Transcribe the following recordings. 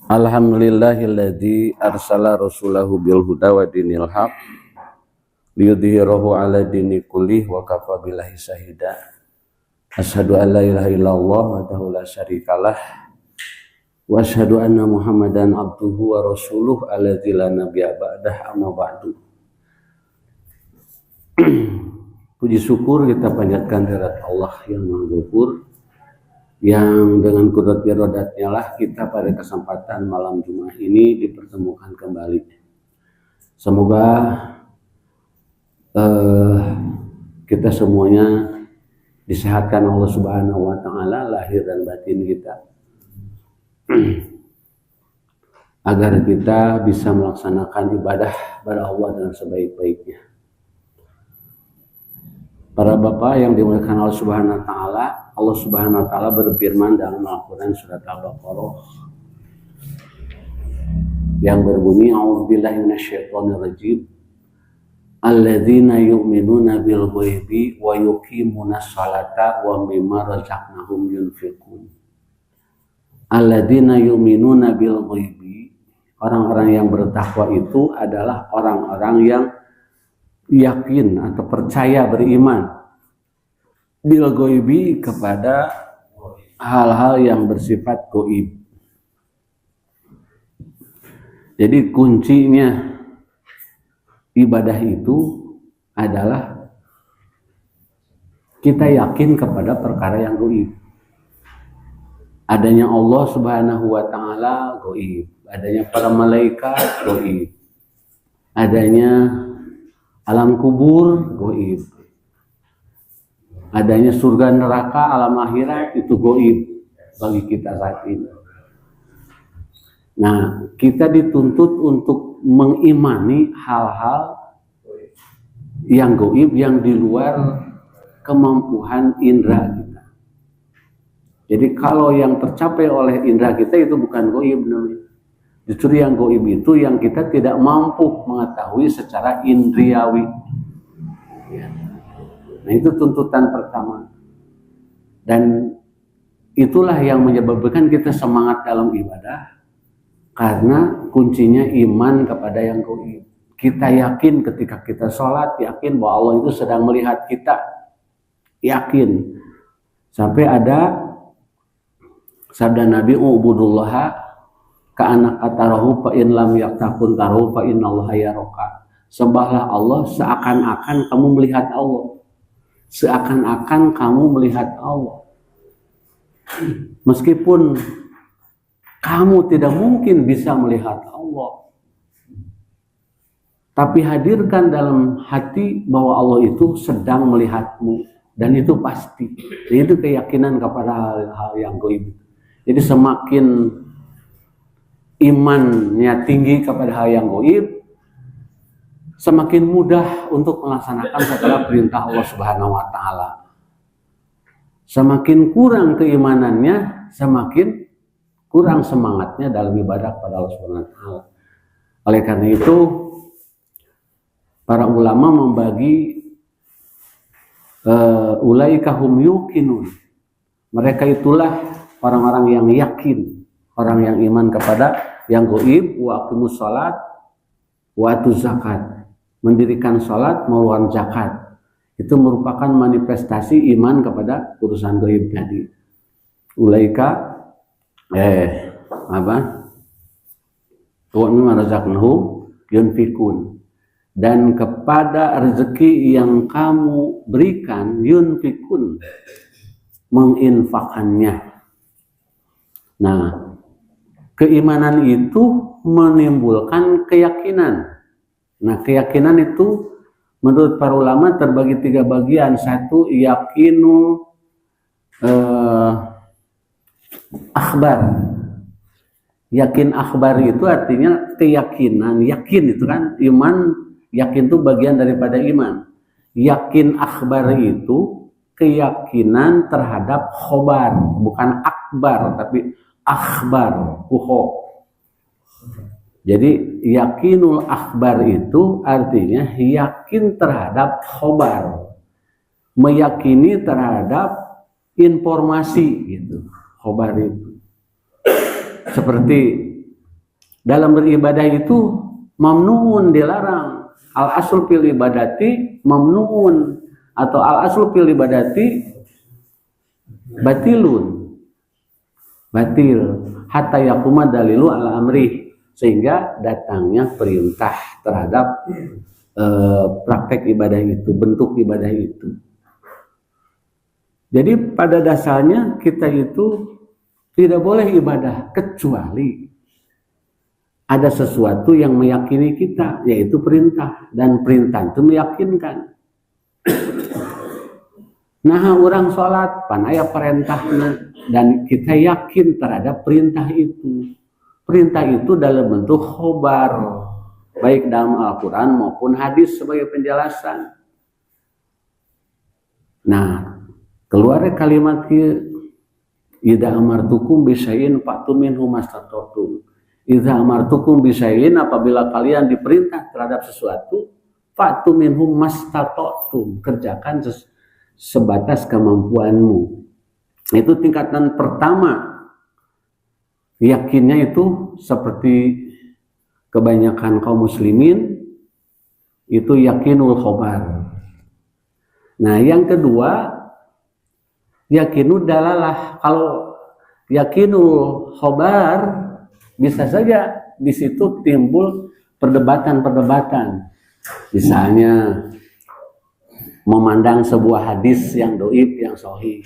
Alhamdulillahilladzi arsala rasulahu bil huda wa dinil haq liyudhhirahu ala dini kullih wa kafa billahi syahida. Asyhadu an la ilaha illallah wahdahu la syarikalah wa asyhadu anna Muhammadan abduhu wa rasuluh alladzi la nabiyya ba'dah, amma ba'du. Puji syukur kita panjatkan kehadirat Allah yang Maha Ghafur, yang dengan kudrat irodatnya lah kita pada kesempatan malam Jumat ini dipertemukan kembali. Semoga kita semuanya disehatkan Allah Subhanahu wa Ta'ala lahir dan batin kita, agar kita bisa melaksanakan ibadah kepada Allah dengan sebaik-baiknya. Para bapak yang dimuliakan Allah Subhanahu wa Ta'ala, Allah Subhanahu wa Ta'ala berfirman dalam Al-Quran surat Al-Baqarah yang berbunyi, A'udzubillahi minasyaitonirrajim, alladzina yu'minuna bil ghaibi wa yuqimunas sholata wa mimma razaqnahum yunfiqun. Alladzina yu'minuna bil ghaibi, orang-orang yang bertakwa itu adalah orang-orang yang yakin atau percaya, beriman bil ghaibi, kepada hal-hal yang bersifat gaib. Jadi kuncinya ibadah itu adalah kita yakin kepada perkara yang gaib. Adanya Allah Subhanahu wa Ta'ala gaib, adanya para malaikat gaib, adanya alam kubur gaib, adanya surga neraka, alam akhirat itu gaib bagi kita saat ini. Nah, kita dituntut untuk mengimani hal-hal yang gaib, yang di luar kemampuan indera kita. Jadi kalau yang tercapai oleh indera kita itu bukan gaib namanya. Justru yang gaib itu yang kita tidak mampu mengetahui secara indriawi. Nah, itu tuntutan pertama. Dan itulah yang menyebabkan kita semangat dalam ibadah, karena kuncinya iman kepada yang gaib. Kita yakin ketika kita sholat, yakin bahwa Allah itu sedang melihat kita. Yakin. Sampai ada sabda Nabi, ubudullaha ka'anak atarahu fa in lam yaktakun tarahu fa innallaha yaraka. Sembahlah Allah seakan-akan kamu melihat Allah. Seakan-akan kamu melihat Allah. Meskipun kamu tidak mungkin bisa melihat Allah, tapi hadirkan dalam hati bahwa Allah itu sedang melihatmu, dan itu pasti. Dan itu keyakinan kepada hal-hal yang gaib. Jadi semakin imannya tinggi kepada hal yang gaib, semakin mudah untuk melaksanakan segala perintah Allah Subhanahu wa Ta'ala. Semakin kurang keimanannya, semakin kurang semangatnya dalam ibadah kepada Allah Subhanahu wa Ta'ala. Oleh karena itu, para ulama membagi ulaika hum yuqinun. Mereka itulah orang-orang yang yakin, orang yang iman kepada yang gaib, wa aqimus shalat wa atuz zakat. Mendirikan salat, mengeluarkan zakat. Itu merupakan manifestasi iman kepada urusan gaib tadi. Ulaika wa mimma razaqnahum yunfiqun. Dan kepada rezeki yang kamu berikan, yunfiqun, menginfakannya. Nah, keimanan itu menimbulkan keyakinan. Nah, keyakinan itu menurut para ulama terbagi 3 bagian. Satu, yakinu akhbar. Yakin akhbar itu artinya keyakinan. Yakin itu kan iman, yakin itu bagian daripada iman. Yakin akhbar itu keyakinan terhadap khobar, bukan akbar tapi akhbar, Jadi yakinul akhbar itu artinya yakin terhadap khobar, meyakini terhadap informasi gitu. Khobar itu seperti dalam beribadah itu mamnuun, dilarang. Al aslu fil ibadati mamnuun atau al aslu fil ibadati batilun, batil hatta yakuma dalilu ala amri, sehingga datangnya perintah terhadap praktek ibadah itu, bentuk ibadah itu. Jadi pada dasarnya kita itu tidak boleh ibadah kecuali ada sesuatu yang meyakini kita, yaitu perintah, dan perintah itu meyakinkan. Nah, orang sholat pan aya perintahna dan kita yakin terhadap perintah itu. Perintah itu dalam bentuk khobar, baik dalam Al-Quran maupun hadis sebagai penjelasan. Nah, keluar kalimat idza amartukum bisyai'in fa'tu minhu mastata'tum. Idza amartukum bisyai'in, apabila kalian diperintah terhadap sesuatu, fa'tu minhu mastata'tum, kerjakan sebatas kemampuanmu. Itu tingkatan pertama. Yakinnya itu seperti kebanyakan kaum muslimin itu yakinul khobar. Nah, yang kedua yakinul dalalah. Kalau yakinul khobar bisa saja di situ timbul perdebatan-perdebatan. Misalnya memandang sebuah hadis yang dhaif, yang sahih.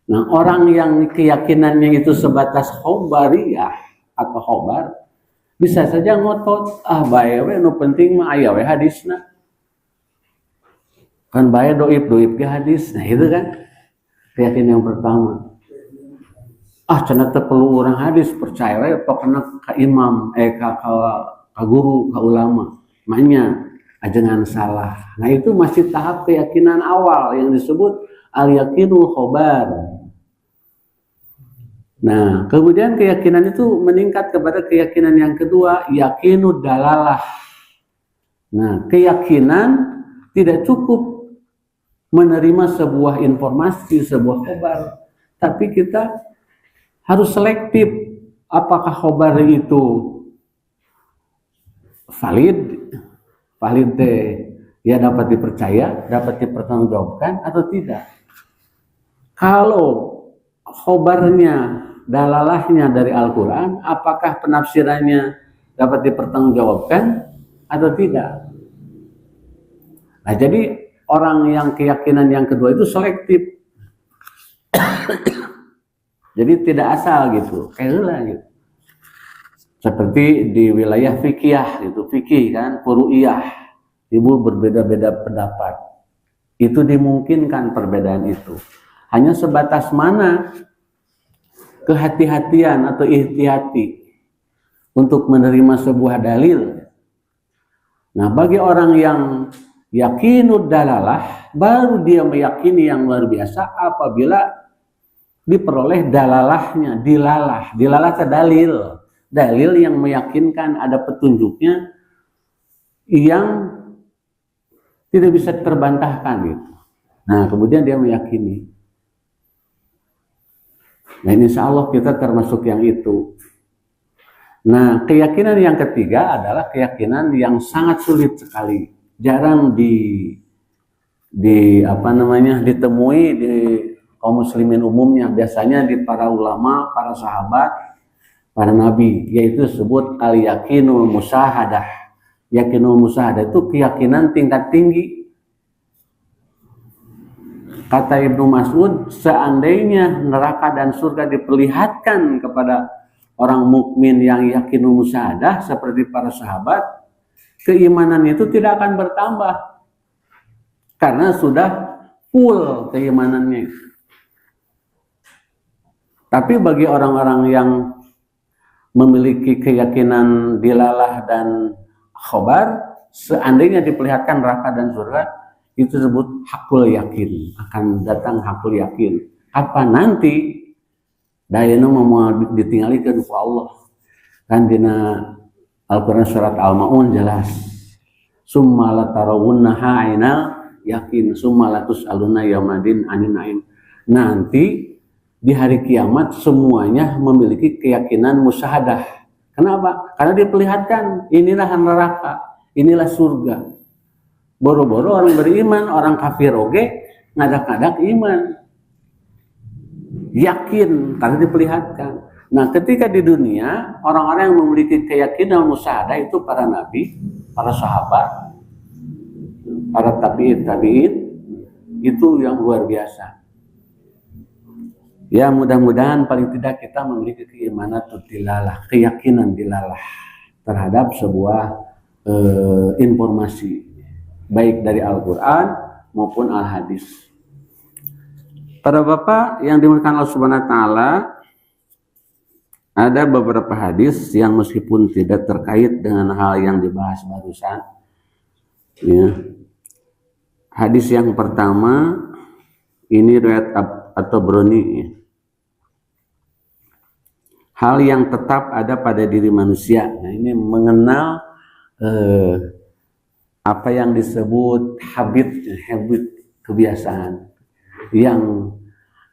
Nah, orang yang keyakinannya itu sebatas khobariyah atau khobar, bisa saja ngotot, bae we nu penting mah aya we hadisna. Kan bae dhaif ge hadis. Nah, itu kan keyakinan yang pertama. Cenah teu perlu urang hadis, percaya we pokona ka imam, ka guru, ka ulama. Manya ajengan salah. Nah, itu masih tahap keyakinan awal yang disebut al-yakinul khobar. Nah, kemudian keyakinan itu meningkat kepada keyakinan yang kedua, yakinud dalalah. Nah, keyakinan tidak cukup menerima sebuah informasi, sebuah khobar, tapi kita harus selektif. Apakah khobar itu valid ya dapat dipercaya, dapat dipertanggungjawabkan atau tidak. Kalau khobarnya, dalalahnya dari Al-Quran, apakah penafsirannya dapat dipertanggungjawabkan atau tidak. Nah, jadi orang yang keyakinan yang kedua itu selektif. Jadi tidak asal gitu, kayak gitu. Seperti di wilayah fikih gitu, fikih kan, furu'iyah, timbul berbeda-beda pendapat. Itu dimungkinkan perbedaan itu. Hanya sebatas mana kehati-hatian atau ihtiyati untuk menerima sebuah dalil. Nah, bagi orang yang yakinud dalalah, baru dia meyakini yang luar biasa apabila diperoleh dalalahnya, dilalah itu dalil yang meyakinkan, ada petunjuknya yang tidak bisa terbantahkan gitu. Nah, kemudian dia meyakini. Nah, insya Allah kita termasuk yang itu. Nah, keyakinan yang ketiga adalah keyakinan yang sangat sulit sekali, jarang ditemui di kaum muslimin umumnya, biasanya di para ulama, para sahabat, para nabi, yaitu disebut al-yakinul musyahadah. Yakinul musyahadah itu keyakinan tingkat tinggi. Kata Ibnu Mas'ud, seandainya neraka dan surga diperlihatkan kepada orang mukmin yang yakinul musyahadah seperti para sahabat, keimanan itu tidak akan bertambah karena sudah full keimanannya. Tapi bagi orang-orang yang memiliki keyakinan dilalah dan khobar, seandainya diperlihatkan neraka dan surga, itu disebut hakul yakin, akan datang hakul yakin. Apa nanti dayana mau ditinggalkan ku Allah. Kan dina Al-Quran surat Al-Ma'un jelas. Summa latarawunnaha ainal yakin, summa latus'aluna yaumadin anin naim. Nanti di hari kiamat semuanya memiliki keyakinan musyahadah. Kenapa? Karena diperlihatkan inilah neraka, inilah surga. Boro-boro orang beriman, orang kafir oge ngadak-ngadak iman. Yakin karena diperlihatkan. Nah, ketika di dunia orang-orang yang memiliki keyakinan musyahadah itu para nabi, para sahabat, para tabi'in itu yang luar biasa. Ya, mudah-mudahan paling tidak kita memiliki keimanan dilalah, keyakinan dilalah terhadap sebuah informasi baik dari Al-Qur'an maupun Al-Hadis. Para bapak yang dimuliakan Allah Subhanahu wa taala, ada beberapa hadis yang meskipun tidak terkait dengan hal yang dibahas barusan. Ya. Hadis yang pertama ini riwayat At-Tabrani. Hal yang tetap ada pada diri manusia. Nah, ini mengenal apa yang disebut habit, kebiasaan yang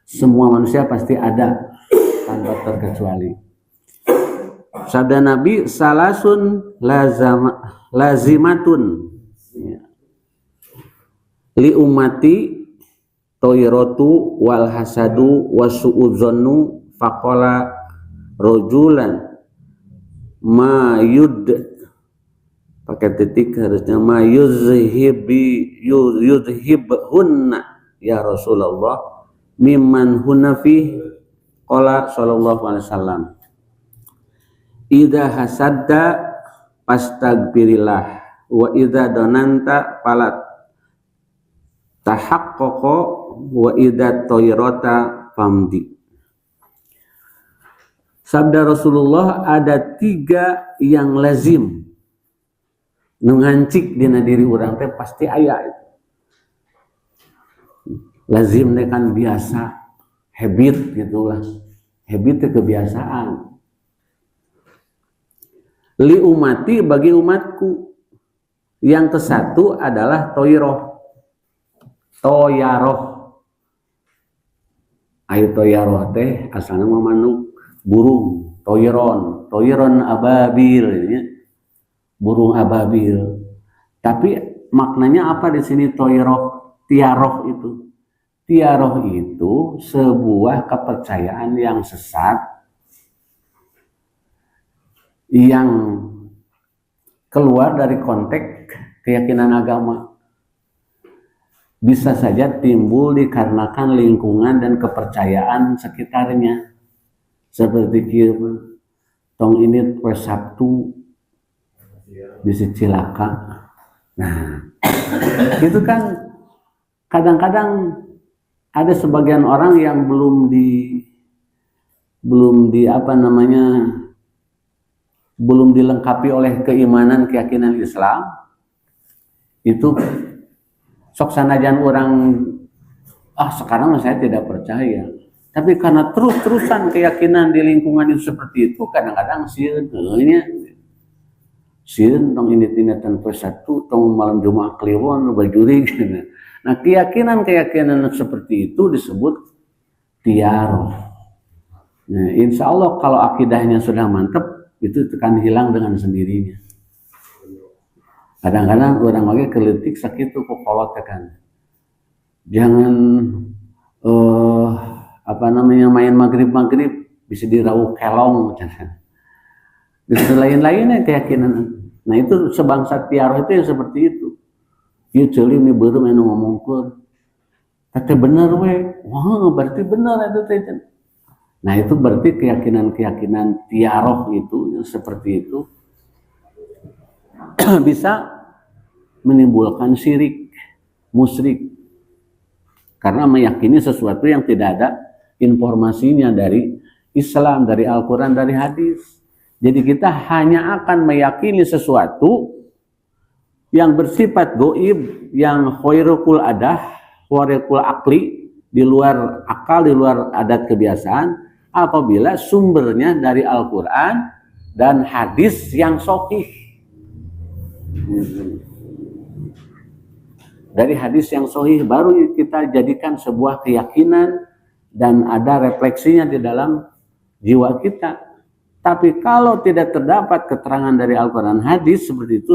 semua manusia pasti ada tanpa terkecuali. Sabda Nabi, salasun lazimatun li ummati toirotu wal hasadu wasu'udzonu faqala rojulan mayud pakai titik harusnya yuzhibhunna ya Rasulullah mimman hunafi qala sallallahu alaihi wasallam idza hasadda pastagfirillah wa idza donanta falat tahaqqaqa wa idza toirota famdi. Sabda Rasulullah, ada 3 yang lazim nungancik dina diri urang teh pasti aya itu. Lazim teh kan biasa, habit gitulah. Habit teh kebiasaan. Li umati bagi umatku. Yang ke-1 adalah toyaroh. Ayo toyaroh teh asalna mah manuk. Burung, toiron ababil, ya. Burung ababil. Tapi maknanya apa di sini tiaroh itu? Tiaroh itu sebuah kepercayaan yang sesat yang keluar dari konteks keyakinan agama. Bisa saja timbul dikarenakan lingkungan dan kepercayaan sekitarnya. Seperti kira tong ini per Sabtu bisa cilaka. Nah, itu kan kadang-kadang ada sebagian orang yang belum dilengkapi oleh keimanan keyakinan Islam. Itu sok sanajan orang sekarang saya tidak percaya. Tapi karena terus-terusan keyakinan di lingkungan itu seperti itu, kadang-kadang sieun tong ini tinatan persatu, tong malam Jumat kliwon bajuri gitu. Nah, keyakinan seperti itu disebut tiaroh. Nah, insya Allah kalau akidahnya sudah mantap, itu akan hilang dengan sendirinya. Kadang-kadang orang lagi kelitik sakit tuh kolot kan. Jangan main maghrib bisa dirauh kelong bisa lain-lainnya keyakinan. Nah, itu sebangsa tiaroh itu yang seperti itu. Ieu ceuli ini baru main ngomongkeun teh bener we. Wah, berarti bener itu teh. Nah, itu berarti keyakinan tiaroh itu yang seperti itu bisa menimbulkan syirik, musyrik. Karena meyakini sesuatu yang tidak ada informasinya dari Islam, dari Al-Quran, dari hadis. Jadi kita hanya akan meyakini sesuatu yang bersifat goib, yang khairul adah, khairul akli, di luar akal, di luar adat kebiasaan, apabila sumbernya dari Al-Quran dan hadis yang sahih. Dari hadis yang sahih baru kita jadikan sebuah keyakinan dan ada refleksinya di dalam jiwa kita. Tapi kalau tidak terdapat keterangan dari Al-Quran hadis seperti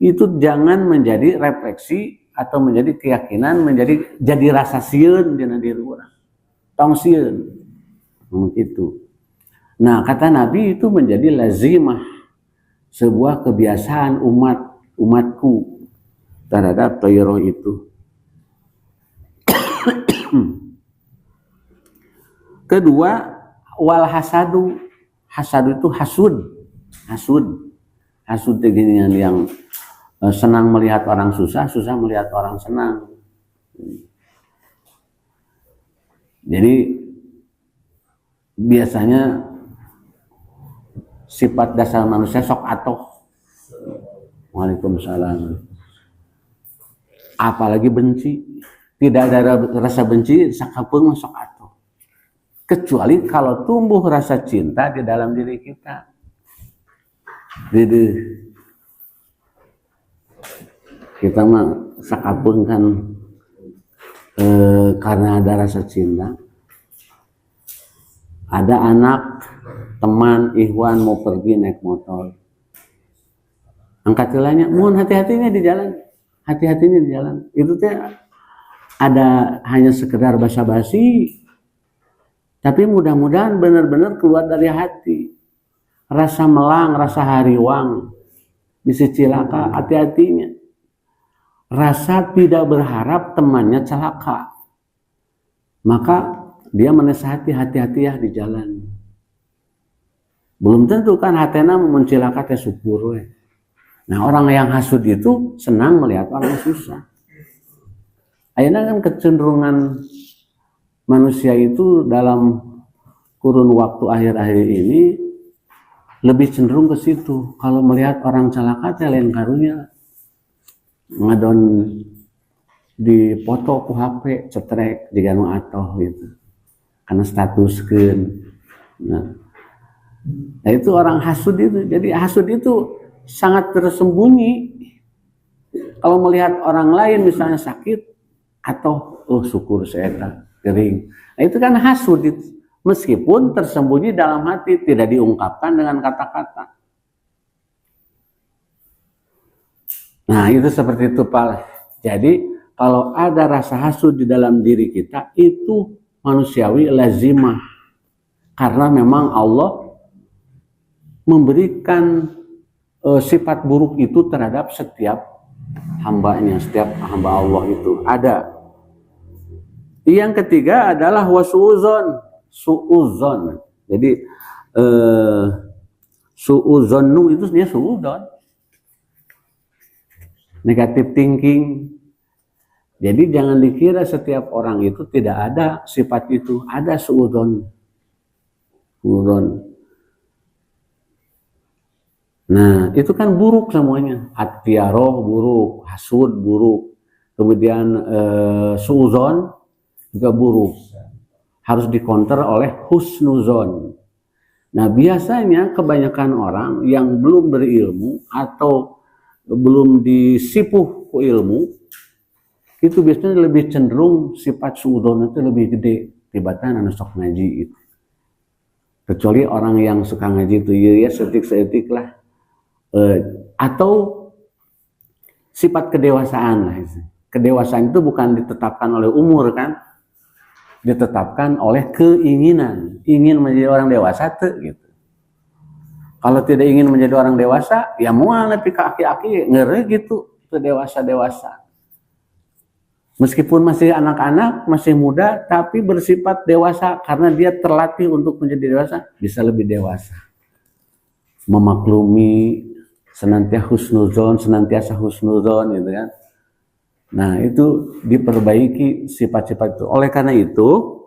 itu jangan menjadi refleksi atau menjadi keyakinan, jadi rasa sieun dina diri urang. Tong sieun. Itu. Nah, kata Nabi itu menjadi lazimah, sebuah kebiasaan umatku terhadap toyroh itu. Kedua, wal hasadu. Hasad itu hasud beginian yang senang melihat orang susah, susah melihat orang senang. Jadi biasanya sifat dasar manusia sok atoh. Waalaikumsalam. Apalagi benci, tidak ada rasa benci sakapeung sok atoh. Kecuali kalau tumbuh rasa cinta di dalam diri kita. Jadi kita mah sakapeung kan karena ada rasa cinta. Ada anak, teman, ikhwan mau pergi naik motor. Angkat tilanya, mohon hati-hatinya di jalan. Hati-hatinya di jalan. Itu teh ada hanya sekedar basa-basi. Tapi mudah-mudahan benar-benar keluar dari hati. Rasa melang, rasa hariwang. Bisa cilaka, hati-hatinya. Rasa tidak berharap temannya celaka. Maka dia menasihati, hati-hati ya di jalan. Belum tentu kan hatena mencilaka teh syukur. Nah, orang yang hasud itu senang melihat orang susah. Ayeuna kan kecenderungan manusia itu dalam kurun waktu akhir-akhir ini lebih cenderung ke situ. Kalau melihat orang celaka teh lain karunya ngadon di foto ku HP cetrek jiga nu atoh gitu. Karena statuskeun. Nah itu orang hasud itu. Jadi hasud itu sangat tersembunyi. Kalau melihat orang lain misalnya sakit atau syukur saya kering. Nah, itu kan hasud itu. Meskipun tersembunyi dalam hati, tidak diungkapkan dengan kata-kata. Nah, itu seperti itu, Pak. Jadi, kalau ada rasa hasud di dalam diri kita, itu manusiawi lazimah. Karena memang Allah memberikan sifat buruk itu terhadap setiap hambanya, setiap hamba Allah itu ada. Yang ketiga adalah su'uzon. Jadi su'uzonu itu dia su'udon. Negative thinking. Jadi jangan dikira setiap orang itu tidak ada sifat itu. Ada su'udon. Nah, itu kan buruk semuanya. At-tiyaroh buruk, hasud buruk. Kemudian su'uzon juga buruk. Harus dikonter oleh husnuzon. Nah, biasanya kebanyakan orang yang belum berilmu atau belum disipuh ke ilmu, itu biasanya lebih cenderung sifat su'udon itu lebih gede tibatan anu sok ngaji itu. Kecuali orang yang suka ngaji itu ya seetik lah. Atau sifat kedewasaan lah. Kedewasaan itu bukan ditetapkan oleh umur kan, ditetapkan oleh keinginan, ingin menjadi orang dewasa tuh gitu. Kalau tidak ingin menjadi orang dewasa, ya mual nepi ka aki-aki ngeri gitu, tuh dewasa. Meskipun masih anak-anak, masih muda, tapi bersifat dewasa karena dia terlatih untuk menjadi dewasa, bisa lebih dewasa. Memaklumi, senantiasa husnuzon gitu kan. Nah, itu diperbaiki sifat-sifat itu. Oleh karena itu,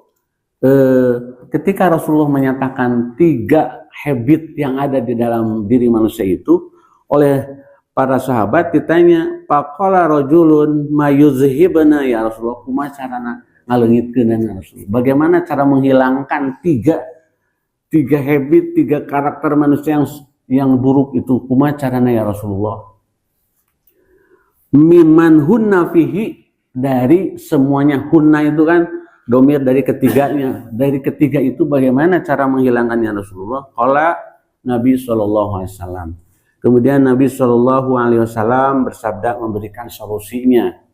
ketika Rasulullah menyatakan 3 habit yang ada di dalam diri manusia itu, oleh para sahabat ditanya, faqala rajulun mayuzhibna ya Rasulullah, kumaha carana ngaleungitkeun ya Rasulullah. Bagaimana cara menghilangkan 3 habit, 3 karakter manusia yang buruk itu, kumaha carana ya Rasulullah? Miman hunna fihi, dari semuanya. Hunna itu kan domir dari ketiganya. Dari ketiga itu bagaimana cara menghilangkannya Rasulullah? Qala Nabi SAW. Kemudian Nabi SAW bersabda memberikan solusinya.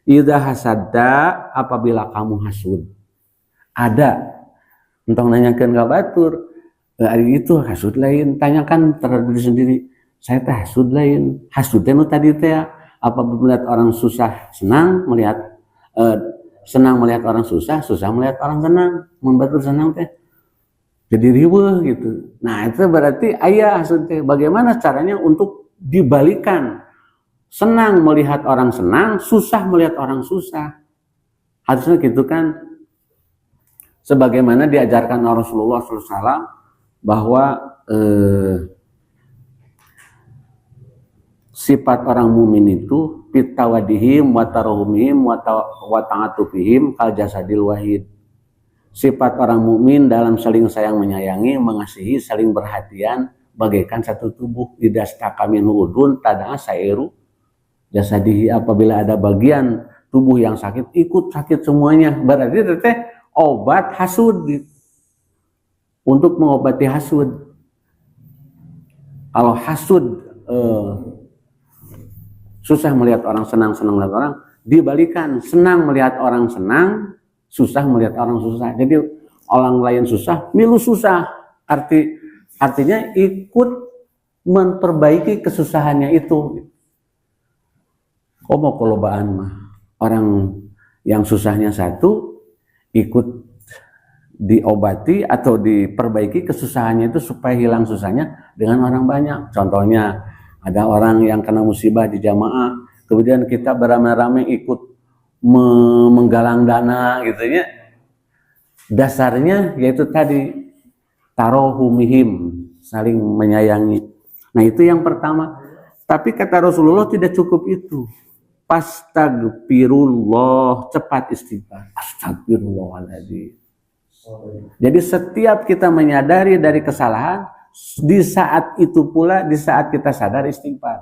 Idza hasadda, apabila kamu hasud. Ada entong nanyakeun ka batur, ari itu hasud lain, tanyakan terhadap diri sendiri. Saya teh hasud lain. Hasud teh nu tadi teh apabila melihat orang susah senang melihat senang melihat orang susah, susah melihat orang senang. Mun batur senang teh jadi riweuh gitu. Nah, itu berarti aya hasud teh. Bagaimana caranya untuk dibalikan? Senang melihat orang senang, susah melihat orang susah. Harusnya gitu kan. Sebagaimana diajarkan Rasulullah SAW bahwa sifat orang mukmin itu fitawadihim wa tarahumihim wa ta'atufihim kal jasadil wahid. Sifat orang mukmin dalam saling sayang menyayangi, mengasihi, saling perhatian bagaikan satu tubuh. Idastaka min udun tada'a sairu jasadihi, apabila ada bagian tubuh yang sakit ikut sakit semuanya. Berarti teh obat hasud untuk mengobati hasud. Kalau hasud susah melihat orang senang, senang melihat orang, dibalikan senang melihat orang senang, susah melihat orang susah. Jadi orang lain susah, milu susah. Artinya ikut memperbaiki kesusahannya itu. Komo kolobaan mah orang yang susahnya satu ikut diobati atau diperbaiki kesusahannya itu supaya hilang susahnya dengan orang banyak. Contohnya ada orang yang kena musibah di jamaah, kemudian kita beramai-ramai ikut menggalang dana gitu ya. Dasarnya yaitu tadi tarohumihim, saling menyayangi. Nah, itu yang pertama. Tapi kata Rasulullah tidak cukup itu. Pastagfirullah, cepat istighfar. Astagfirullahaladzim. Jadi setiap kita menyadari dari kesalahan, di saat itu pula, di saat kita sadar istighfar.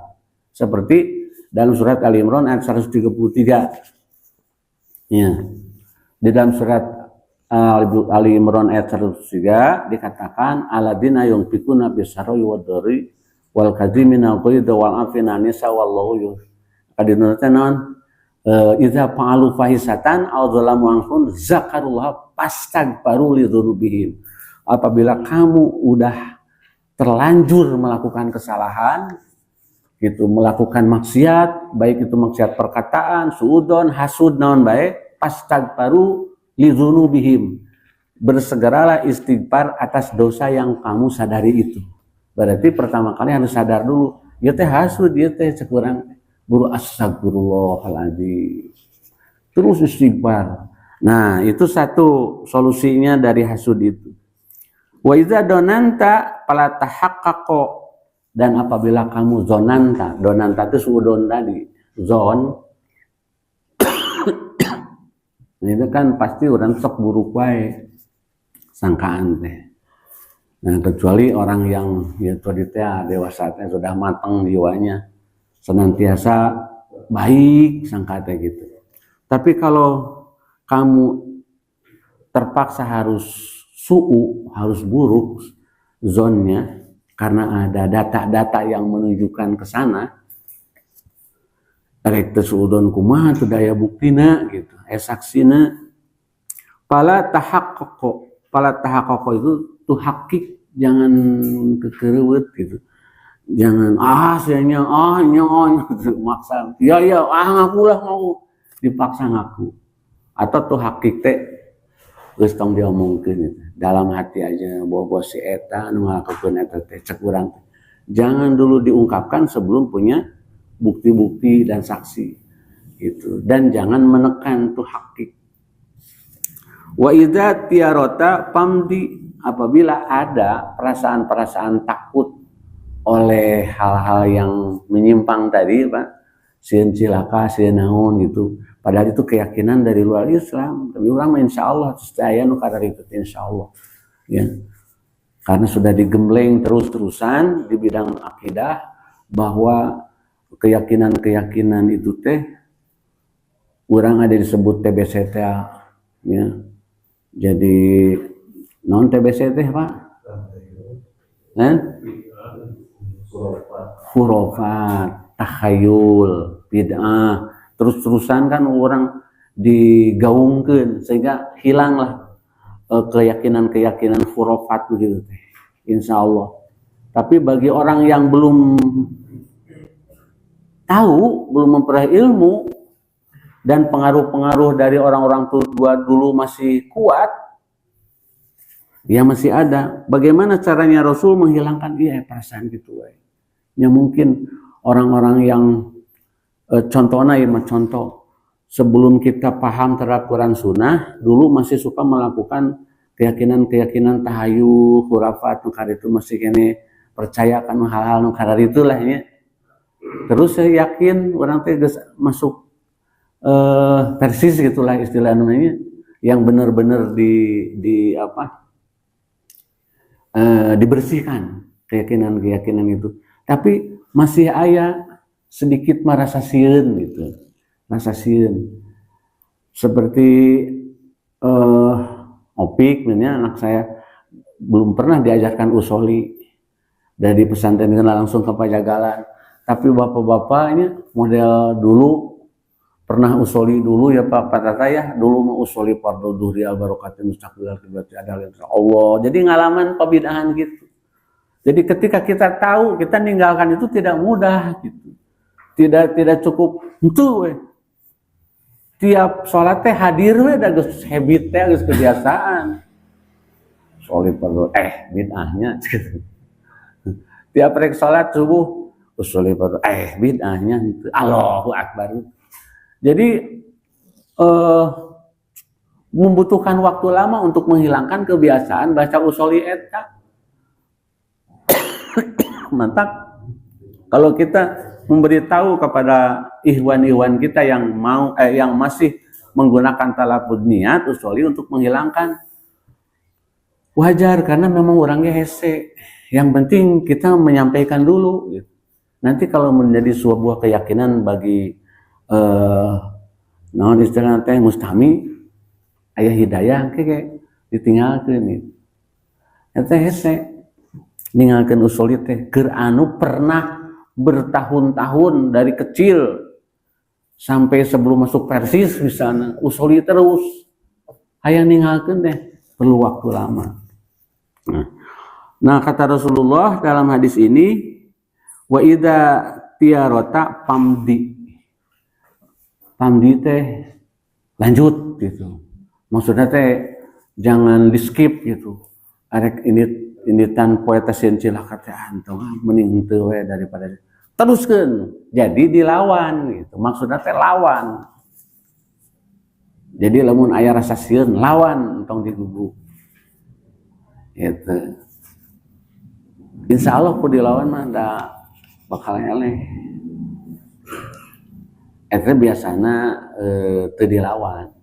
Seperti dalam surat Ali Imran ayat 133. Ya. Di dalam surat Ali Imran ayat 103 dikatakan alladzina yunfiquna bisarri wadh-dharri wal kadhimina al-ghaidha wal afina nisa wallahu kadinatan idza fa'alu fahisatan aw zalamu anfusahum zakarullah fastaghfiru lidzunubihim. Apabila kamu udah terlanjur melakukan kesalahan gitu, melakukan maksiat, baik itu maksiat perkataan, suudon, hasud, naon baik, fastaghfiru lidzunubihim. Bersegeralah istighfar atas dosa yang kamu sadari itu. Berarti pertama kali harus sadar dulu, ya teh hasud, ya teh sekurang buru astagfirullahaladzim, terus istighfar. Nah, itu satu solusinya dari hasud itu. Wa idza donanta fala tahaqqaqo, dan apabila kamu zonanta itu suudon tadi, zon itu kan pasti orang sok buruk wae sangkaan teh. Nah, kecuali orang yang ya tadi teh dewasanya sudah matang jiwanya, senantiasa baik sangkatnya gitu. Tapi kalau kamu terpaksa harus harus buruk zonnya karena ada data-data yang menunjukkan ke sana, rek teu suudon kumaha teu daya buktina gitu, saksina pala tahaqqaqo itu tuh hakik, jangan kekereuweut gitu. Jangan sayanya gitu, maksa. Ya ngaku lah, mau dipaksa ngaku. Atau tuh hakik teh geus tong diomongkeun gitu. Dalam hati aja bobo si eta nu ngalakukeun eta teh cek urang. Jangan dulu diungkapkan sebelum punya bukti-bukti dan saksi gitu. Dan jangan menekan tuh hakik. Wa idza tiarota pamdi, apabila ada perasaan-perasaan takut oleh hal-hal yang menyimpang tadi, Pak, sieun cilaka, sieun naon gitu. Padahal itu keyakinan dari luar Islam. Tapi orang insya Allah aya nu kararitu insya Allah. Ya. Karena sudah digembleng terus-terusan di bidang akidah bahwa keyakinan-keyakinan itu teh orang ada disebut TBC teh ya. Jadi non TBC teh Pak, khurafat, takhayul, bid'ah, terus-terusan kan orang digaungkeun sehingga hilanglah keyakinan-keyakinan khurafat begitu teh. Insya Allah. Tapi bagi orang yang belum tahu, belum memperoleh ilmu, dan pengaruh-pengaruh dari orang-orang tua dulu masih kuat, dia masih ada. Bagaimana caranya Rasul menghilangkan perasaan gitu? Ya mungkin orang-orang yang contohnya ya contoh sebelum kita paham terhadap Quran Sunnah, dulu masih suka melakukan keyakinan-keyakinan tahayul, khurafat, nukar itu masih kene percayakan hal-hal nukar itulah ya. Terus saya yakin orang teh masuk persis gitulah istilah namanya, yang benar-benar dibersihkan keyakinan-keyakinan itu. Tapi masih ada sedikit merasa sieun gitu, rasa sieun. Seperti Opik, anak saya belum pernah diajarkan usoli dari pesantren langsung ke Pajagalan. Tapi bapak-bapaknya model dulu pernah usoli dulu ya Pak Tata ya, dulu mau usoli fardu dhuhri al barakatin mustaqbilal qiblat adalah Allah. Jadi ngalaman pembid'ahan gitu. Jadi ketika kita tahu, kita ninggalkan itu tidak mudah gitu. Tidak cukup itu tiap sholat teh hadir dah geus habit teh geus kebiasaan. Sholat fardu bid'ahnya gitu. Tiap rek sholat subuh usul fardu bid'ahnya gitu. Allahu akbar. Jadi membutuhkan waktu lama untuk menghilangkan kebiasaan baca usoli eta. Mantap. Kalau kita memberitahu kepada ikhwan-ikhwan kita yang yang masih menggunakan talafuz niat usoli untuk menghilangkan, wajar karena memang orangnya hese. Yang penting kita menyampaikan dulu gitu. Nanti kalau menjadi sebuah keyakinan bagi naon istilahna teh mustami aya hidayah kayak ditinggalkeun gitu. Eta hese ninggalkeun usul teh keur anu pernah bertahun-tahun dari kecil sampai sebelum masuk Persis misalnya usuli terus aya ninggalkeun teh perlu waktu lama. Nah kata Rasulullah dalam hadis ini, wa idza tiarota pamdi teh lanjut gitu. Maksudnya teh jangan di skip gitu. Arek ini tan poeta sieun cilaka teh antong mending henteu we daripada teruskeun. Jadi dilawan gitu. Maksudnya teh lawan. Jadi lamun aya rasa sieun lawan entong diguguk. Gitu. Insya Allah ku dilawan mah da bakal eleh. Eta biasana teu dilawan.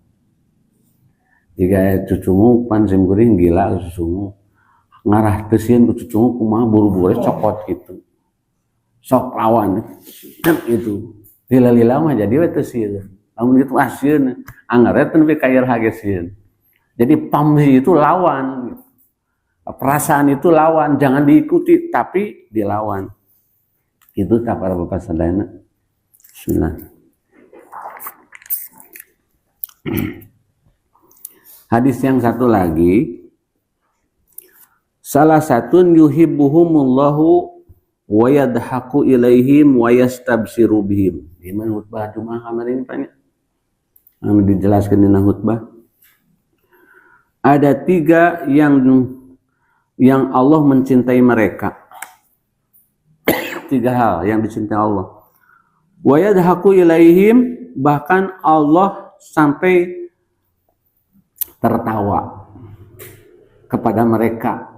Jika cucungu pan sim kuring gila cucungu ngarah teu sieun ku cucungu kumaha buru-buru cokot gitu. Sok lawan itu. Lila-lila mah jadi we teu sieun. Lamun kitu sieun anggareun we kair hage sieun. Jadi pamri itu lawan gitu. Perasaan itu lawan, jangan diikuti tapi dilawan. Itu tak para bapak sadayana. Bismillah. Hadis yang satu lagi, salah satun yuhibbuhumullahu wa yadhaku ilaihim wa yastabshiru bihim. Gimana khutbah Jumat kemarin tanya? Yang dijelaskan di khutbah. Ada 3 yang Allah mencintai mereka. 3 hal yang dicintai Allah. Wa yadhaku ilaihim, bahkan Allah sampai tertawa kepada mereka,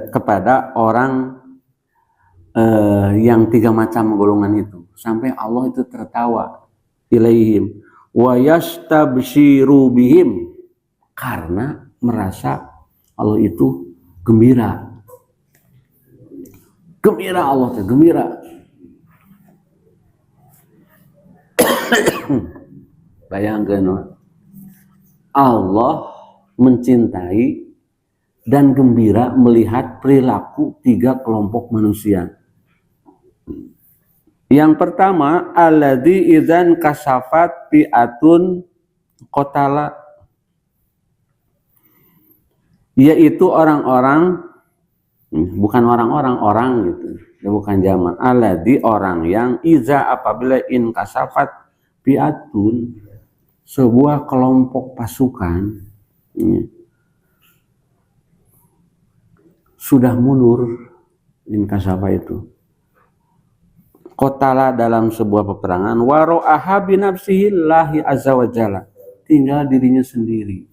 kepada orang yang 3 macam golongan itu, sampai Allah itu tertawa ilaihim wa yastabshiru bihim, karena merasa Allah itu gembira Allah teh gembira. Bayangkeun Allah mencintai dan gembira melihat perilaku 3 kelompok manusia. Yang pertama, alladzi idzan kasafat fi'atun qatala, yaitu orang-orang, bukan orang gitu, bukan zaman. Alladzi, orang yang iza apabila in kasafat fi'atun, sebuah kelompok pasukan sudah mundur, in kasafa itu qatala dalam sebuah peperangan, waro'aha binafsihi Allahi azza wa jalla, tinggal dirinya sendiri.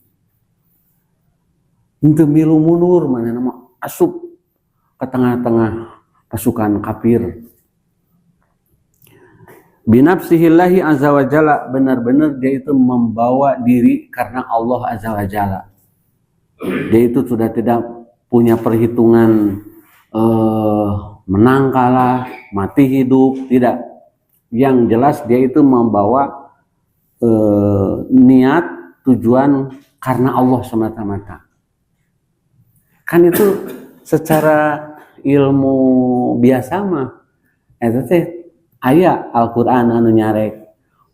Untuk milu mundur, mana nama asup ke tengah-tengah pasukan kafir. Binafsihillahi azza wa jalla, benar-benar dia itu membawa diri karena Allah azza wa jalla. Dia itu sudah tidak punya perhitungan menang kalah, mati hidup, tidak. Yang jelas dia itu membawa niat, tujuan karena Allah semata-mata. Kan itu secara ilmu biasa mah eta teh aya Al-Qur'an anu nyarek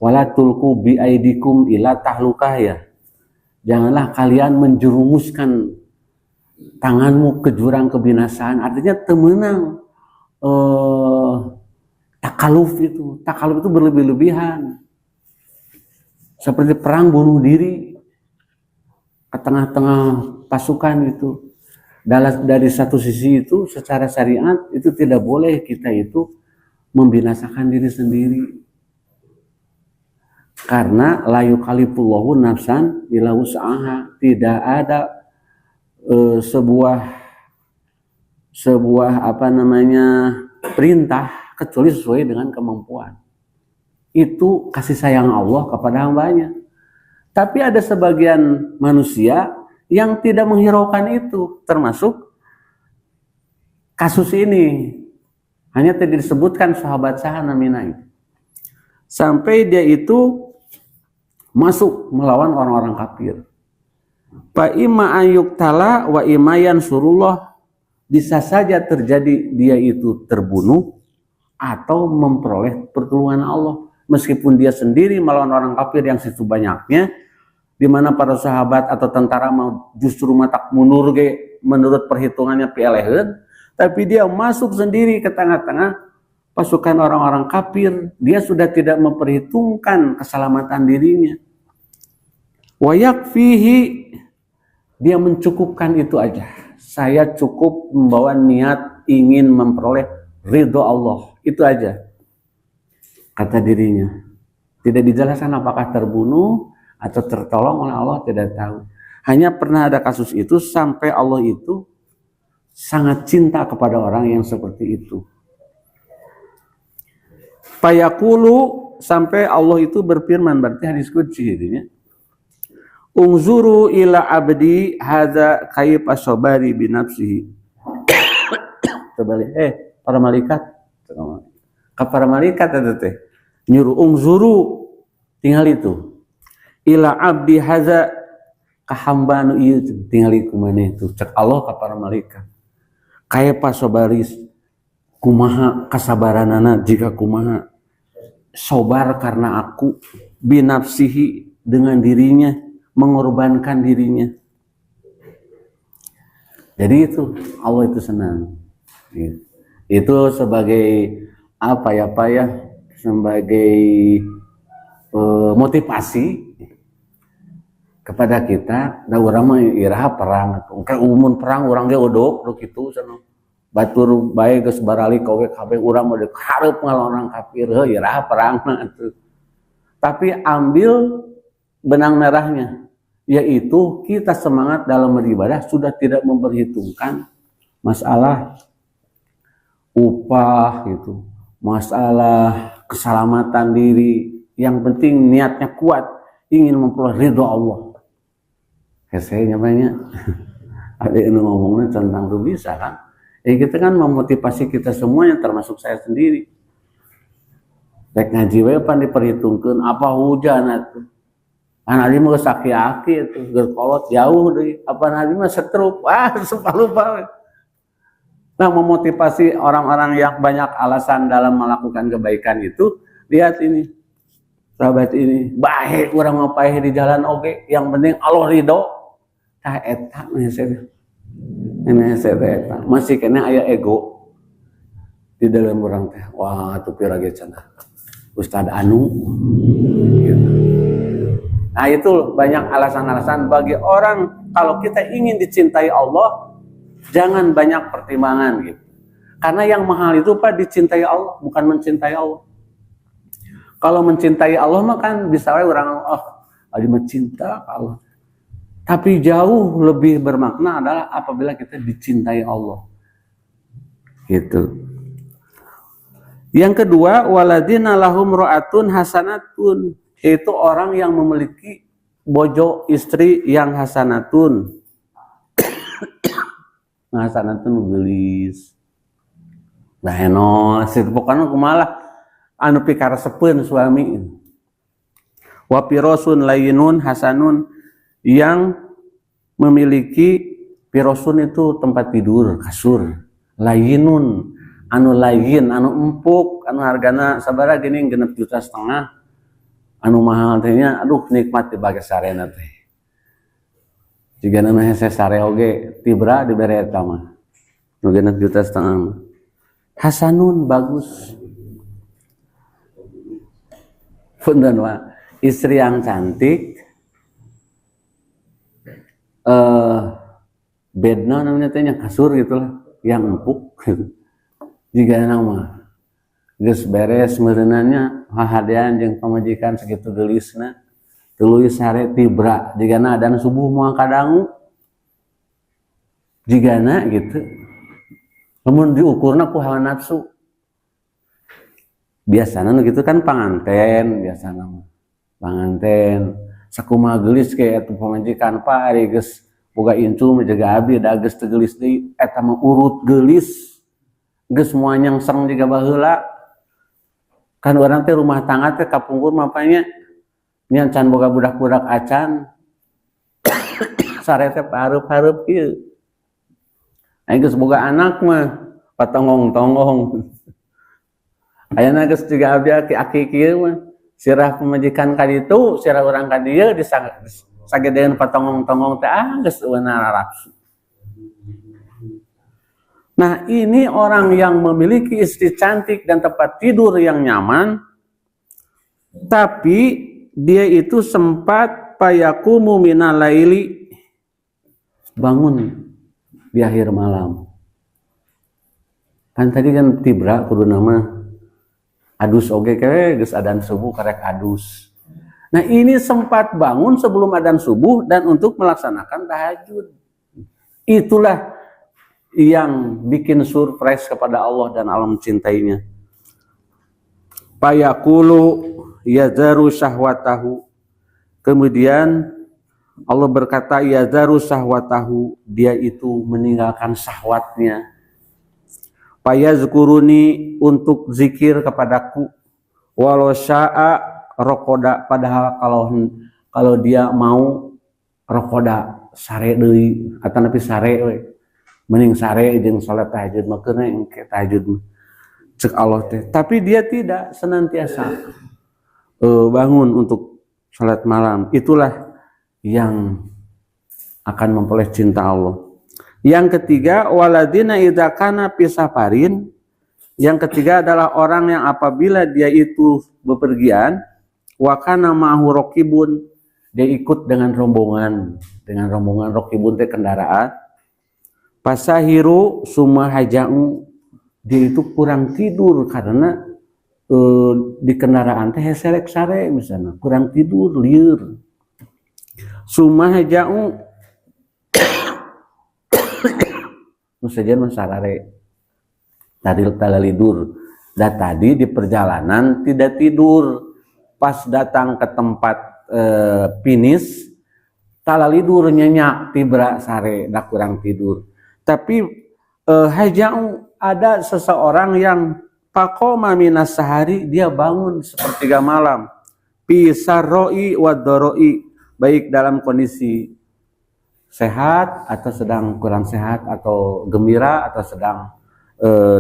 wala tulqu bi aidikum ila tahlukah, ya. Janganlah kalian menjerumuskan tanganmu ke jurang kebinasaan. Artinya temenang takaluf itu berlebih-lebihan. Seperti perang bunuh diri ke tengah-tengah pasukan itu. Dari satu sisi itu secara syariat itu tidak boleh kita itu membinasakan diri sendiri. Karena la yukallifullahu nafsan illa wus'aha, tidak ada sebuah perintah kecuali sesuai dengan kemampuan. Itu kasih sayang Allah kepada hambanya. Tapi ada sebagian manusia yang tidak menghiraukan itu, termasuk kasus ini. Hanya tidak disebutkan sahabat Sahana Minai. Sampai dia itu masuk melawan orang-orang kafir. Fa imma ayyuktala wa imma yansurullah, bisa saja terjadi dia itu terbunuh atau memperoleh pertolongan Allah. Meskipun dia sendiri melawan orang kafir yang segitu banyaknya, di mana para sahabat atau tentara mau justru matak mundur ge menurut perhitungannya pialeheun, tapi dia masuk sendiri ke tengah-tengah pasukan orang-orang kafir, dia sudah tidak memperhitungkan keselamatan dirinya. Wa yakfihi, dia mencukupkan itu aja. Saya cukup membawa niat ingin memperoleh ridho Allah, itu aja kata dirinya. Tidak dijelaskan apakah terbunuh atau tertolong oleh Allah, tidak tahu. Hanya pernah ada kasus itu sampai Allah itu sangat cinta kepada orang yang seperti itu. Fayaqulu, sampai Allah itu berfirman, berarti hadis qudsi ini. Ungzuru ila abdi hadza kayfa sabari bi nafsihi. Terbalik, para malaikat. Para malaikat itu teh nyuruh ungzuru, tinggal itu. Ila abdi haza, kahambanu ieu tinggal ku maneh itu cek Allah ka para malaikat. Kayapa sobaris, kumaha kasabaranana, jika kumaha sobar karena aku, binafsihi, dengan dirinya, mengorbankan dirinya. Jadi itu Allah itu senang. Itu sebagai sebagai motivasi kepada kita. Da urang mah iraha perang, engke umun perang urang ge odok kitu cenah. Batur bae geus barali kowe kabeh urang mah hareup ngalawan orang kafir, heuh iraha perang mah atuh. Tapi ambil benang merahnya, yaitu kita semangat dalam beribadah sudah tidak memperhitungkan masalah upah gitu, masalah keselamatan diri. Yang penting niatnya kuat, ingin memperoleh ridho Allah. Saya nyamanya ada yang ngomongnya tentang itu bisa kan? Kita kan memotivasi kita semuanya, termasuk saya sendiri. Rek ngaji wae pan diperhitungkeun apa hujan atuh. Anak Ali mah aki-aki itu gerkolot jauh deui. Apa Ali mah setruk. Lupa. Nah, memotivasi orang-orang yang banyak alasan dalam melakukan kebaikan itu, lihat ini. Sahabat ini, baik urang mah paeh di jalan oge, yang penting Allah ridho. Tah eta eta. Masih kena aya ego di dalam urang teh. Wah, atuh pira ge cenah. Ustad anu gitu. Nah, itu banyak alasan-alasan bagi orang kalau kita ingin dicintai Allah, jangan banyak pertimbangan gitu. Karena yang mahal itu Pak dicintai Allah, bukan mencintai Allah. Kalau mencintai Allah mah kan bisa orang lagi mencinta Allah. Tapi jauh lebih bermakna adalah apabila kita dicintai Allah. Gitu. Yang kedua, waladina lahum ra'atun hasanatun, yaitu orang yang memiliki bojo istri yang hasanatun. Hasanatun gelis. Nah, pokoknya kumalah anu pikaresepeun suami. Wa pirosun layinun hasanun, yang memiliki pirosun itu tempat tidur, kasur. Layinun, anu layin, anu empuk, anu hargana sabaraha geuning 6,5 juta. Anu mahal teh nya, aduh nikmat dibage sarena teh. Jigana mah hese sare oge tibra dibere eta mah. 6,5 juta mah. Hasanun bagus. Punten wa, istri yang cantik, bedna namanya tanya kasur gitulah, yang empuk. Jika nama geus beres meureunanya hahadian jeung pamajikan segitu geulisna, tuluy sare tibra, jigana adan subuh moal kadangu. Jigana gitu. Lamun diukurna ku hawa nafsu. Biasana gitu kan panganten, biasana panganten sakumaha geulis ke atuh pamajikan Pak ari geus boga incu menjaga abi da geus teu geulis deui eta mah urut geulis geus moal nyengseng jiga baheula. Kan urang teh rumah tangga teh kapungkur mapanya nya can boga budak-budak acan sare teh pareup-pareup ieu. Aya geus boga anak mah patongong-tongong. Ayeuna geus jiga abdi aki kieu mah sirah pamajikan ka ditu, sirah urang ka dieu sagedeun patongong-tongong teh geus eunah rarapsu. Nah, ini orang yang memiliki istri cantik dan tempat tidur yang nyaman, tapi dia itu sempat payakumu minal laili, bangun di akhir malam. Kan tadi kan tibra kudu nama adus oge geus adzan subuh karek adus. Nah, ini sempat bangun sebelum adzan subuh dan untuk melaksanakan tahajud. Itulah yang bikin surprise kepada Allah dan Allah mencintainya. Payaqulu yazaru syahwatahu. Kemudian Allah berkata yazaru syahwatahu, dia itu meninggalkan syahwatnya. Payazkuruni, untuk zikir kepadaku, walau syaa rokoda, padahal kalau dia mau rokoda sare deui atau nepi sare we, mending sare jeung salat tahajud mah keuna engke tahajud cek Allah teh. Tapi dia tidak, senantiasa bangun untuk salat malam. Itulah yang akan memperoleh cinta Allah. Yang ketiga, waladina idza kana fi safarin. Yang ketiga adalah orang yang apabila dia itu bepergian, wa kana ma'hu raqibun, dia ikut dengan rombongan raqibun teh kendaraan. Pasahiru summa haja'u, dia itu kurang tidur karena di kendaraan teh selek sare misalnya, kurang tidur lieur. Summa haja'u saja masarare talalidur. Dan tadi di perjalanan tidak tidur, pas datang ke tempat finish talalidur nyenyak tibra sare dah kurang tidur. Tapi haja'u, ada seseorang yang paqoma minas sahari, dia bangun sepertiga malam, fi sarroi wa dharoi, baik dalam kondisi sehat atau sedang kurang sehat atau gembira atau sedang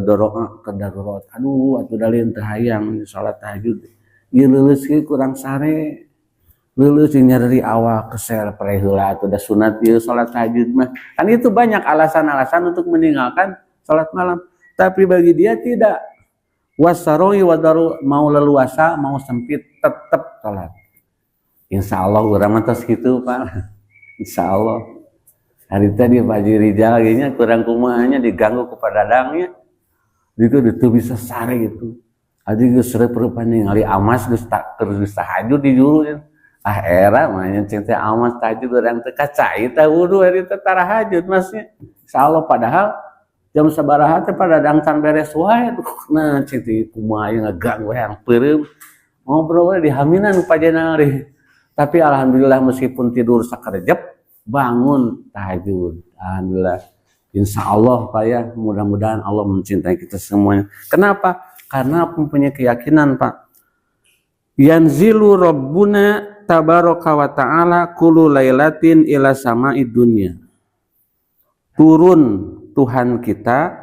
dorong ke darurat. Aduh, atuh dalin teu hayang salat tahajud. Ieu leuleus kurang sare. Leuleus nyari awal keser pare heula atuh da sunat ieu salat tahajud mah. Kan itu banyak alasan-alasan untuk meninggalkan salat malam. Tapi bagi dia tidak. Wasaroi wadaru, mau leluasa, mau sempit tetap salat. Insya Allah urang mah tos kitu, Pak. Insya Allah. Hari tadi Pak Rijal nya kurang kumahnya diganggu kepada dadangnya. Itu bisa sare gitu. Adi geus seureut perupan ningali amas geus tahajud di juru. Ah era mah cinta amas tahajud urang teu kacai tah wudu hari teh tarahajud masnya. Insyaallah padahal jam sabaraha teh pada dangtan beres wae. Nah cinta kumaha ngaganggu hayang peureum. Ngobrol we di haminan pajana ari. Tapi alhamdulillah meskipun tidur sakarejep bangun tahajud. Alhamdulillah. Insya Allah Pak ya, mudah-mudahan Allah mencintai kita semuanya. Kenapa? Karena mempunyai keyakinan Pak. Yanzilu Rabbuna tabaraka wa ta'ala kullu lailatin ila sama'id dunya. Turun Tuhan kita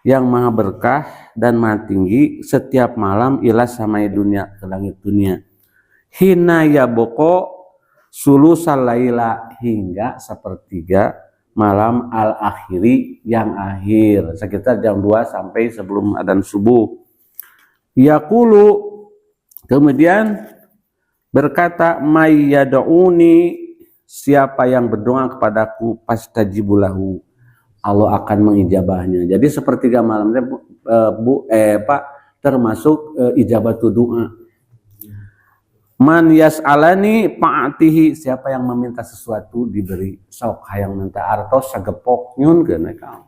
yang maha berkah dan maha tinggi setiap malam ila sama'id dunya, ke langit dunia. Hina yaboko sulusal laila, hingga sepertiga malam al-akhiri yang akhir, sekitar jam 2 sampai sebelum adzan subuh. Yaqulu, kemudian berkata, may yad'uni, siapa yang berdoa kepadaku pastajibulahu, Allah akan mengijabahnya. Jadi sepertiga malam Pak termasuk ijabatu doa. Man yas'alani pa'atihi, siapa yang meminta sesuatu diberi. Sok hayang minta artos sagepok nyun ke mereka.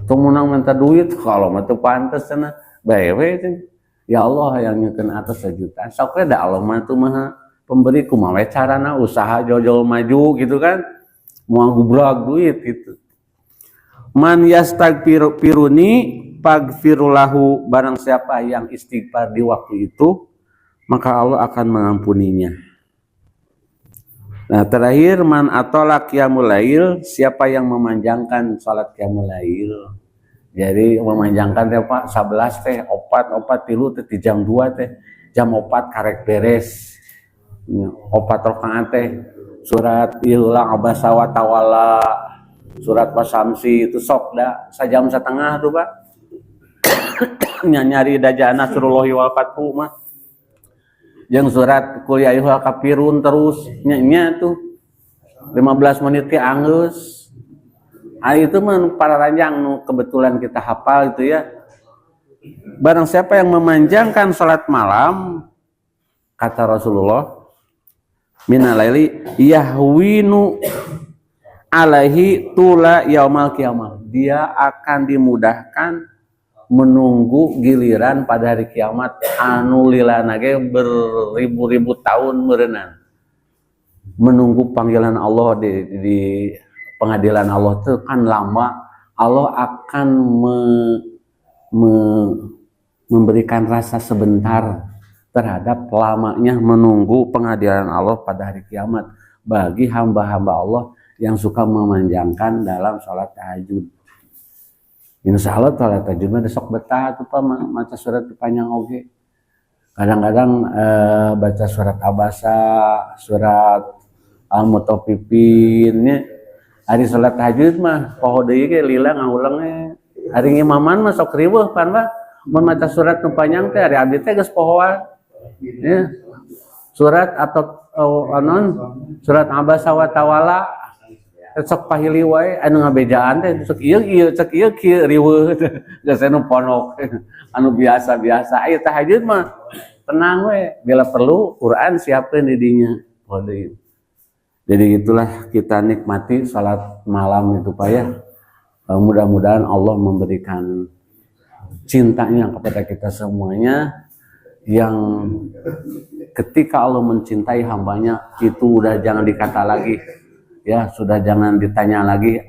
Tong menang minta duit kalau mah teu pantes cenah bae we. Ya Allah hayang nyukeun atas 1 juta. Sok we da Allah mah teu maha pemberi, kumaha we carana usaha jauh-jauh maju gitu kan. Moal gubrag duit gitu. Man yastaghfiruni pagfirulahu, barang siapa yang istighfar di waktu itu maka Allah akan mengampuninya. Nah terakhir, man atola qiyamul lail, siapa yang memanjangkan salat qiyamul lail. Jadi memanjangkan teh Pak 11 teh opat tilu teh jam 2 teh jam 4 karek beres. 4 rakaat teh surat ieulang abasa wa tawalla, surat wasamsi itu sok da sajam setengah tuh Pak. Nyari daja nasrullahi wal fathu mah. Yang surat qul ya ayyuhal kafirun terus nya tuh 15 menit ke anggeus. Itu mah para ranjang nu kebetulan kita hafal itu ya. Barang siapa yang memanjangkan salat malam, kata Rasulullah, minal laili yahwinu alaihi tula yaumal qiyamah, dia akan dimudahkan menunggu giliran pada hari kiamat anu lilana ge beribu-ribu tahun meureunana. Menunggu panggilan Allah di pengadilan Allah itu kan lama. Allah akan memberikan rasa sebentar terhadap lamanya menunggu pengadilan Allah pada hari kiamat bagi hamba-hamba Allah yang suka memanjangkan dalam sholat tahajud. Insya Allah sholat tahajud mah sok betah tuh Pak, maca surat panjang oge. Kadang-kadang baca surat Abasa, surat Al-Mutaffifin nya. Hari sholat tahajud mah poho deui ge lila ngaulang hari ngimaman mah sok riweuh kan Pak. Mun maca surat nu panjang teh hari abdi teh geus pohoan. Ya. Surat atau surat Abasa wa Tawalla sok pahili wae anu ngabejaan teh sok ieu riweuh geus anu ponok anu biasa-biasa. Aya tahajud mah tenang we, bila perlu Quran siapkeun di dinya. Jadi itulah kita nikmati salat malam itu Pak ya. Mudah-mudahan Allah memberikan cintanya kepada kita semuanya, yang ketika Allah mencintai hambanya itu udah jangan dikata lagi. Ya, sudah jangan ditanya lagi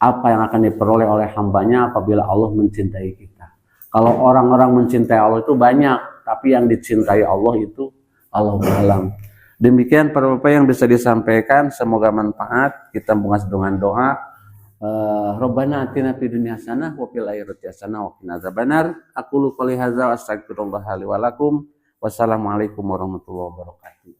apa yang akan diperoleh oleh hambanya apabila Allah mencintai kita. Kalau orang-orang mencintai Allah itu banyak, tapi yang dicintai Allah itu Allahu a'lam. Demikian para Bapak yang bisa disampaikan, semoga manfaat. Kita mengas dengan doa. Rabbana atina fid dunya hasanah wa fil akhirati hasanah wa qina adzabannar. Aqulu qouli hadza wa astaghfirullah li wa lakum. Wassalamualaikum warahmatullahi wabarakatuh.